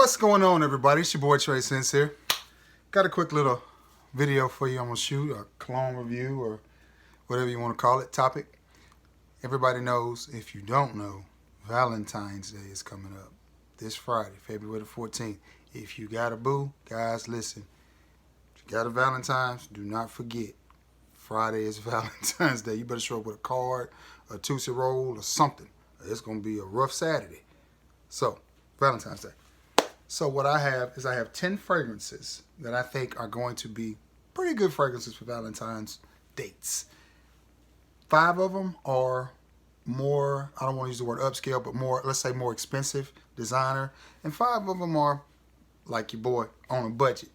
What's going on, everybody? It's your boy Trey Sense here. Got a quick little video for you. I'm gonna shoot a cologne review or whatever you want to call it. Topic. Everybody knows. If you don't know, Valentine's Day is coming up this Friday, February the 14th. If you got a boo, guys, listen. If you got a Valentine's, do not forget. Friday is Valentine's Day. You better show up with a card, a Tootsie Roll, or something. It's gonna be a rough Saturday. So, Valentine's Day. So what I have is 10 fragrances that I think are going to be pretty good fragrances for Valentine's dates. 5 of them are more, I don't want to use the word upscale, but more, let's say more expensive, designer. And 5 of them are, like your boy, on a budget.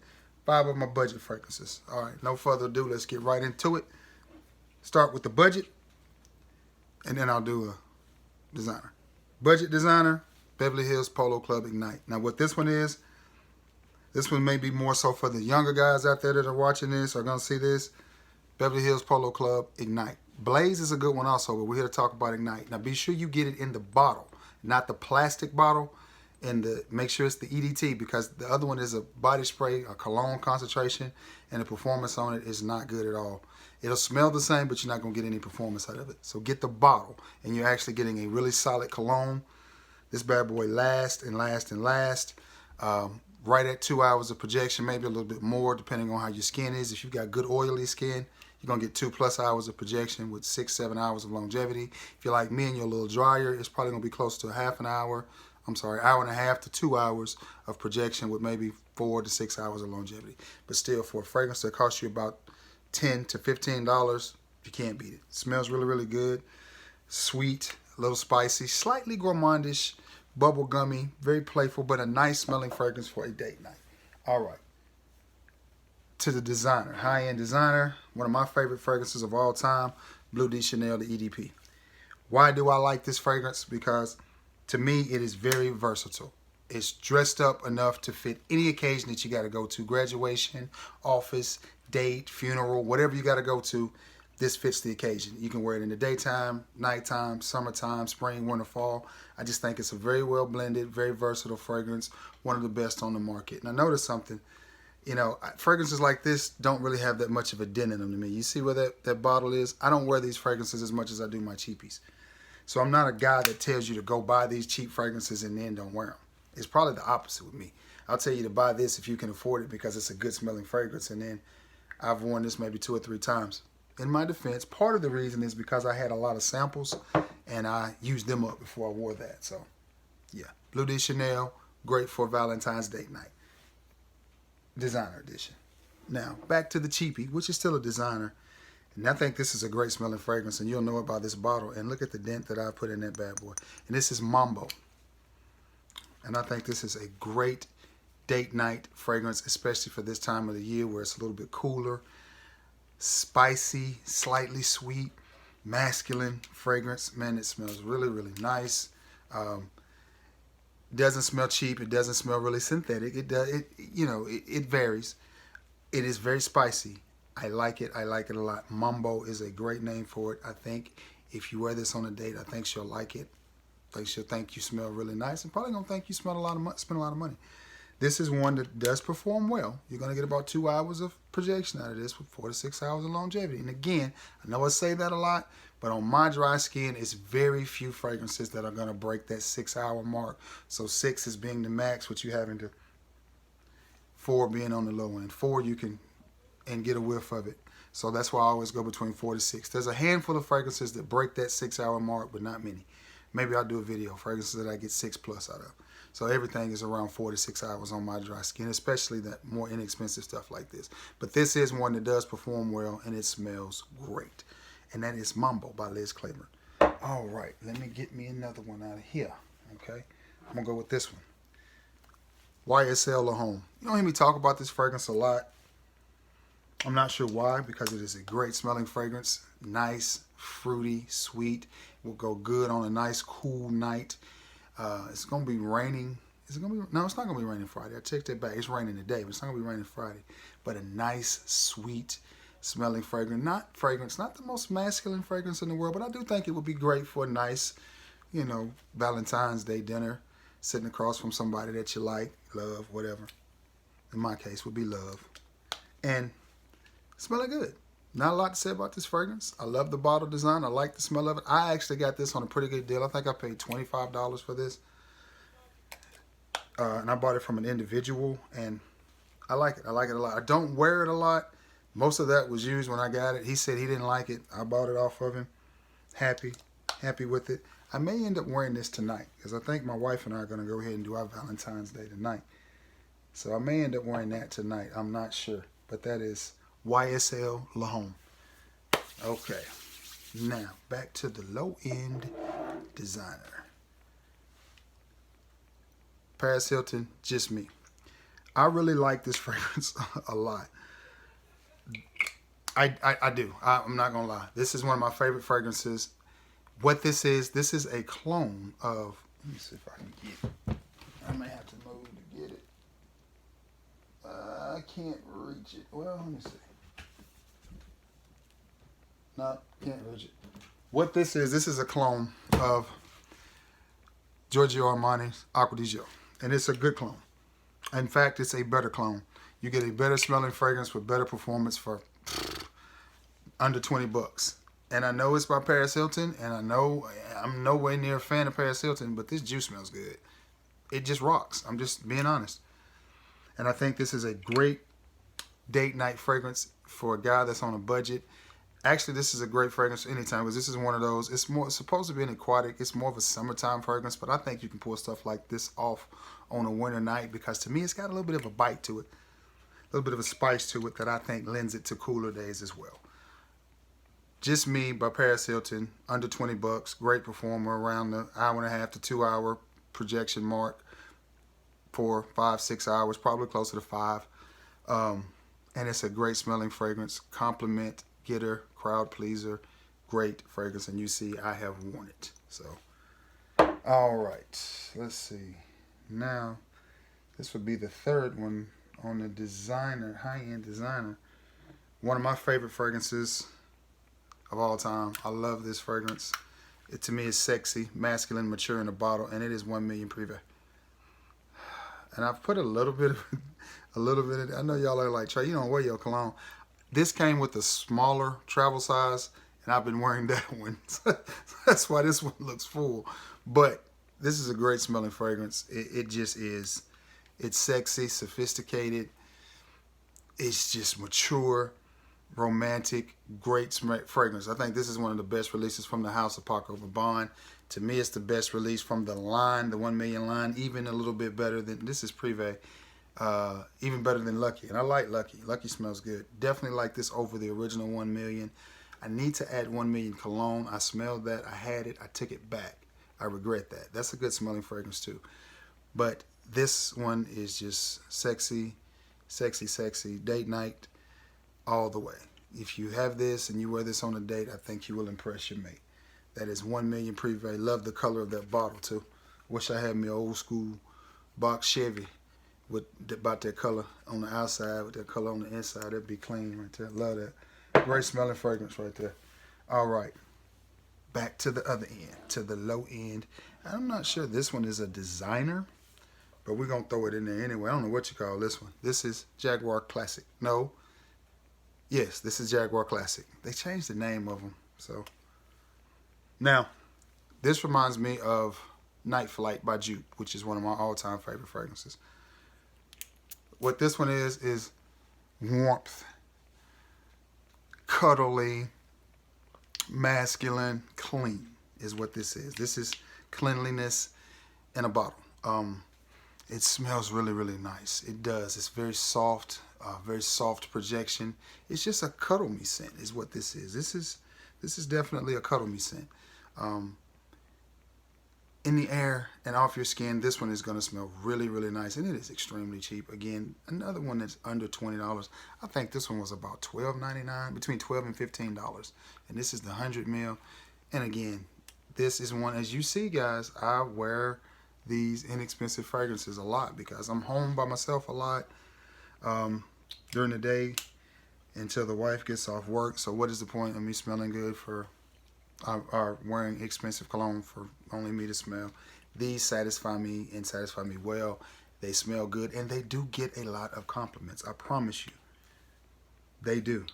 5 of them are budget fragrances. All right, no further ado, let's get right into it. Start with the budget, and then I'll do a designer. Budget designer. Beverly Hills Polo Club Ignite. Now what this one is, this one may be more so for the younger guys out there that are watching this or going to see this. Beverly Hills Polo Club Ignite. Blaze is a good one also, but we're here to talk about Ignite. Now be sure you get it in the bottle, not the plastic bottle. And make sure it's the EDT, because the other one is a body spray, a cologne concentration, and the performance on it is not good at all. It'll smell the same, but you're not going to get any performance out of it. So get the bottle, and you're actually getting a really solid cologne. This bad boy lasts and lasts and lasts. Right at 2 hours of projection, maybe a little bit more, depending on how your skin is. If you've got good oily skin, you're going to get 2+ hours of projection with 6-7 hours of longevity. If you're like me and you're a little drier, it's probably going to be close to hour and a half to 2 hours of projection with maybe 4 to 6 hours of longevity. But still, for a fragrance that costs you about $10 to $15, you can't beat it. It smells really, really good. Sweet, a little spicy, slightly gourmandish, bubble gummy, very playful, but a nice smelling fragrance for a date night. All right. To the designer, high-end designer, one of my favorite fragrances of all time, Bleu de Chanel, the EDP. Why do I like this fragrance? Because to me, it is very versatile. It's dressed up enough to fit any occasion that you got to go to. Graduation, office, date, funeral, whatever you got to go to, this fits the occasion. You can wear it in the daytime, nighttime, summertime, spring, winter, fall. I just think it's a very well blended, very versatile fragrance, one of the best on the market. Now notice something, you know, fragrances like this don't really have that much of a dent in them to me. You see where that bottle is? I don't wear these fragrances as much as I do my cheapies. So I'm not a guy that tells you to go buy these cheap fragrances and then don't wear them. It's probably the opposite with me. I'll tell you to buy this if you can afford it because it's a good smelling fragrance, and then I've worn this maybe 2 or 3 times. In my defense, part of the reason is because I had a lot of samples and I used them up before I wore that. So, yeah. Bleu de Chanel, great for Valentine's date night. Designer edition. Now, back to the cheapie, which is still a designer. And I think this is a great smelling fragrance, and you'll know about this bottle. And look at the dent that I put in that bad boy. And this is Mambo. And I think this is a great date night fragrance, especially for this time of the year where it's a little bit cooler. Spicy, slightly sweet, masculine fragrance. Man, it smells really, really nice. Doesn't smell cheap. It doesn't smell really synthetic. It varies. It is very spicy. I like it. I like it a lot. Mambo is a great name for it. I think if you wear this on a date, I think she'll like it. I think she'll think you smell really nice, and probably gonna think you spend a lot of money. This is one that does perform well. You're going to get about 2 hours of projection out of this with 4 to 6 hours of longevity. And again, I know I say that a lot, but on my dry skin, it's very few fragrances that are going to break that 6-hour mark. So 6 is being the max, which you have into 4 being on the low end. 4 you can and get a whiff of it. So that's why I always go between 4 to 6. There's a handful of fragrances that break that 6-hour mark, but not many. Maybe I'll do a video, fragrances that I get 6+ out of. So everything is around 4 to 6 hours on my dry skin, especially that more inexpensive stuff like this. But this is one that does perform well, and it smells great. And that is Mambo by Liz Claiborne. All right, let me get me another one out of here, okay? I'm going to go with this one. YSL Lhomme. You don't hear me talk about this fragrance a lot. I'm not sure why, because it is a great smelling fragrance. Nice, fruity, sweet. Will go good on a nice, cool night. It's going to be raining. Is it going to be? No, it's not going to be raining Friday. I checked that back. It's raining today, but it's not going to be raining Friday. But a nice, sweet smelling fragrance. Not the most masculine fragrance in the world, but I do think it would be great for a nice, Valentine's Day dinner. sitting across from somebody that you like, love, whatever. In my case, would be love. And smelling good. Not a lot to say about this fragrance. I love the bottle design. I like the smell of it. I actually got this on a pretty good deal. I think I paid $25 for this. And I bought it from an individual, and I like it. I like it a lot. I don't wear it a lot. Most of that was used when I got it. He said he didn't like it. I bought it off of him. Happy with it. I may end up wearing this tonight because I think my wife and I are going to go ahead and do our Valentine's Day tonight. So I may end up wearing that tonight. I'm not sure. But that is YSL Lhomme. Okay. Now, back to the low-end designer. Paris Hilton, just me. I really like this fragrance a lot. I do. I'm not going to lie. This is one of my favorite fragrances. What this is a clone of... Let me see if I can get it. I may have to move to get it. I can't reach it. Well, let me see. No, can't reach it. What this is a clone of Giorgio Armani's Acqua di Gio. And it's a good clone. In fact, it's a better clone. You get a better smelling fragrance with better performance for under 20 bucks. And I know it's by Paris Hilton, and I know I'm no way near a fan of Paris Hilton, but this juice smells good. It just rocks. I'm just being honest. And I think this is a great date night fragrance for a guy that's on a budget. Actually, this is a great fragrance anytime because this is one of those. It's supposed to be an aquatic. It's more of a summertime fragrance, but I think you can pull stuff like this off on a winter night because to me, it's got a little bit of a bite to it, a little bit of a spice to it that I think lends it to cooler days as well. Just Me by Paris Hilton, under 20 bucks, great performer around the hour and a half to 2 hour projection mark. 4, 5, 6 hours, probably closer to 5. And it's a great smelling fragrance. Compliment, getter, crowd pleaser, great fragrance. And you see, I have worn it. So, all right, let's see. Now, this would be the third one on the designer, high-end designer. One of my favorite fragrances of all time. I love this fragrance. It to me is sexy, masculine, mature in a bottle, and it is 1 million Privé. And I've put a little bit of I know y'all are like, Trey, you don't wear your cologne. This came with a smaller travel size, and I've been wearing that one. That's why this one looks full. But this is a great smelling fragrance. It just is. It's sexy, sophisticated. It's just mature, romantic, great fragrance. I think this is one of the best releases from the House of Paco Rabanne. To me, it's the best release from the line, the 1 million line, even a little bit better than, this is Privé, even better than Lucky. And I like Lucky. Lucky smells good. Definitely like this over the original 1 million. I need to add 1 million cologne. I smelled that. I had it. I took it back. I regret that. That's a good smelling fragrance too. But this one is just sexy, sexy, sexy. Date night all the way. If you have this and you wear this on a date, I think you will impress your mate. That is 1 million Privé. Love the color of that bottle too. Wish I had me old school box Chevy with about that color on the outside with that color on the inside. That'd be clean right there. Love that. Great smelling fragrance right there. All right. Back to the other end, to the low end. I'm not sure this one is a designer, but we're going to throw it in there anyway. I don't know what you call this one. This is Jaguar Classic. No. Yes, this is Jaguar Classic. They changed the name of them, so... Now, this reminds me of Night Flight by Jupe, which is one of my all-time favorite fragrances. What this one is warmth, cuddly, masculine, clean is what this is. This is cleanliness in a bottle. It smells really, really nice. It does. It's very soft projection. It's just a cuddle me scent is what this is. This is definitely a cuddle me scent. In the air and off your skin, this one is going to smell really, really nice. And it is extremely cheap. Again, another one that's under $20. I think this one was about $12.99, between $12 and $15. And this is the 100 ml. And again, this is one, as you see, guys, I wear these inexpensive fragrances a lot because I'm home by myself a lot during the day until the wife gets off work. So what is the point of me smelling good for or wearing expensive cologne for only me to smell? These satisfy me and satisfy me well. They smell good, and they do get a lot of compliments. I promise you. They do.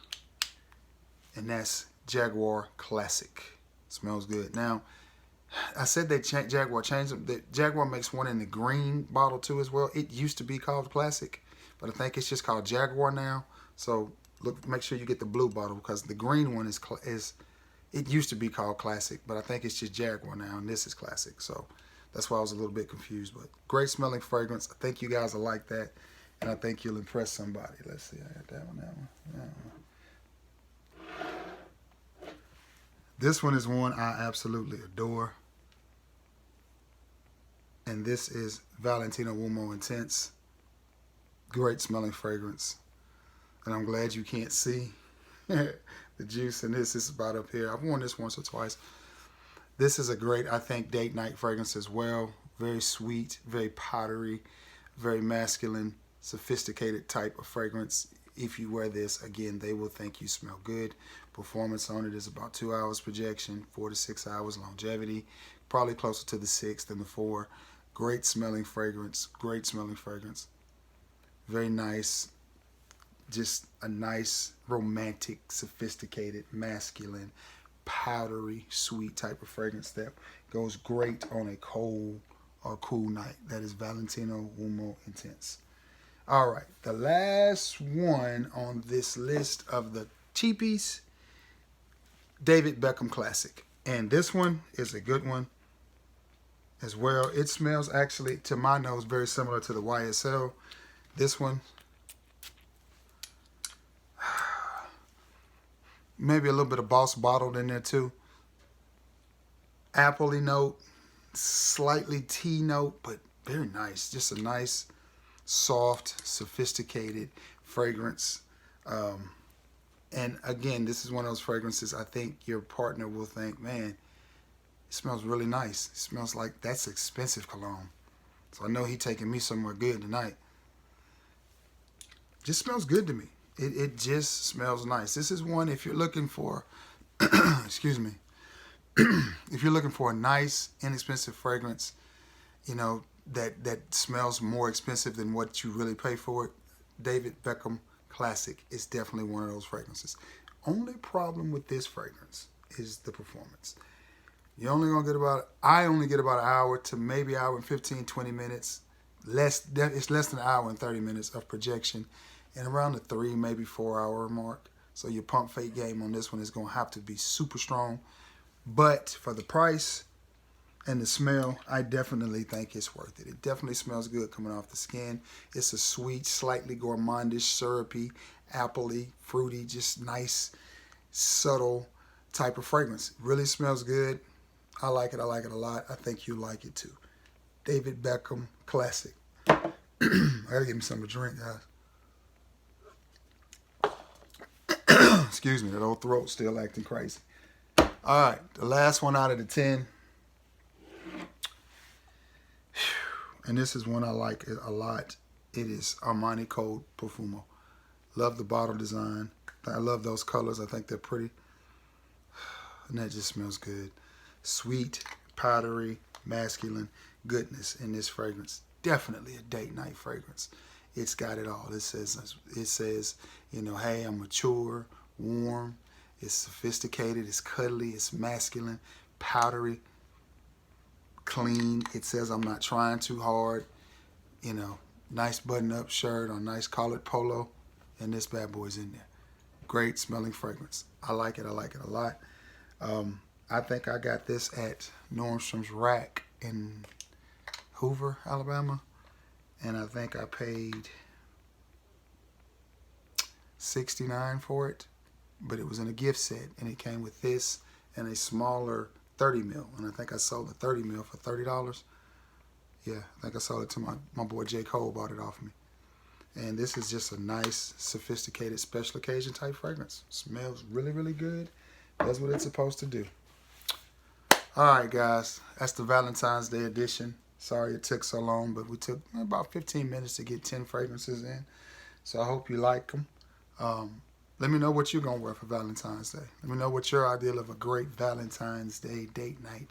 And that's Jaguar Classic. Smells good. Now, I said they Jaguar changed them. The Jaguar makes one in the green bottle too as well. It used to be called Classic, but I think it's just called Jaguar now. So look, make sure you get the blue bottle, because the green one is it used to be called Classic, but I think it's just Jaguar now, and this is Classic. So that's why I was a little bit confused. But great smelling fragrance. I think you guys will like that, and I think you'll impress somebody. Let's see. I got that one. That one. This one is one I absolutely adore. And this is Valentina Uomo Intense. Great smelling fragrance. And I'm glad you can't see the juice in this. This is about up here. I've worn this once or twice. This is a great, I think, date night fragrance as well. Very sweet, very powdery, very masculine, sophisticated type of fragrance. If you wear this, again, they will think you smell good. Performance on it is about 2 hours projection, 4 to 6 hours longevity, probably closer to the 6 than the 4. Great smelling fragrance, great smelling fragrance. Very nice, just a nice, romantic, sophisticated, masculine, powdery, sweet type of fragrance that goes great on a cold or cool night. That is Valentina Uomo Intense. All right, the last one on this list of the cheapies, David Beckham Classic. And this one is a good one as well. It smells actually, to my nose, very similar to the YSL. This one, maybe a little bit of Boss bottled in there too. Apple-y note, slightly tea note, but very nice. Just a nice, soft, sophisticated fragrance. And again, this is one of those fragrances I think your partner will think, man, it smells really nice. It smells like that's expensive cologne. So I know he's taking me somewhere good tonight. Just smells good to me. It just smells nice. This is one, if you're looking for, excuse me, if you're looking for a nice, inexpensive fragrance, you know, that smells more expensive than what you really pay for it, David Beckham Classic is definitely one of those fragrances. Only problem with this fragrance is the performance. You're only gonna get I only get about an hour to maybe an hour and 15, 20 minutes. It's less than an hour and 30 minutes of projection, and around the 3, maybe 4 hour mark. So your pump fake game on this one is gonna have to be super strong. But for the price and the smell, I definitely think it's worth it. It definitely smells good coming off the skin. It's a sweet, slightly gourmandish, syrupy, appley, fruity, just nice, subtle type of fragrance. Really smells good. I like it. I like it a lot. I think you like it too. David Beckham Classic. I gotta give me something to drink, guys. Excuse me, that old throat's still acting crazy. All right, the last one out of the 10. And this is one I like a lot. It is Armani Cold Profumo. Love the bottle design. I love those colors. I think they're pretty. And that just smells good. Sweet, powdery, masculine goodness in this fragrance. Definitely a date night fragrance. It's got it all. It says, you know, hey, I'm mature, warm, it's sophisticated, it's cuddly, it's masculine, powdery, clean. It says I'm not trying too hard. You know, nice button-up shirt or nice collared polo, and this bad boy's in there. Great smelling fragrance. I like it. I like it a lot. I think I got this at Nordstrom's Rack in Hoover, Alabama, and I think I paid $69 for it, but it was in a gift set, and it came with this and a smaller 30 mil, and I think I sold the 30 mil for $30. Yeah, I think I sold it to my boy J. Cole, bought it off me. And this is just a nice, sophisticated, special occasion type fragrance. Smells really, really good. Does what it's supposed to do. All right, guys, that's the Valentine's Day edition. Sorry it took so long, but we took about 15 minutes to get 10 fragrances in. So I hope you like them. Let me know what you're going to wear for Valentine's Day. Let me know what your ideal of a great Valentine's Day date night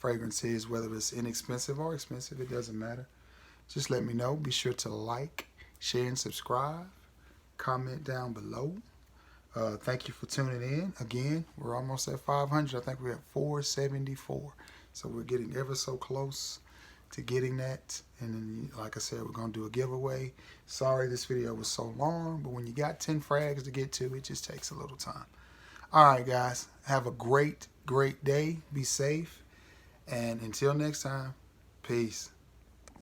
fragrance is, whether it's inexpensive or expensive, it doesn't matter. Just let me know. Be sure to like, share, and subscribe. Comment down below. Thank you for tuning in. Again, we're almost at 500. I think we're at 474. So we're getting ever so close to getting that. And then, like I said, we're going to do a giveaway. Sorry this video was so long, but when you got 10 frags to get to, it just takes a little time. All right, guys. Have a great, great day. Be safe. And until next time, peace.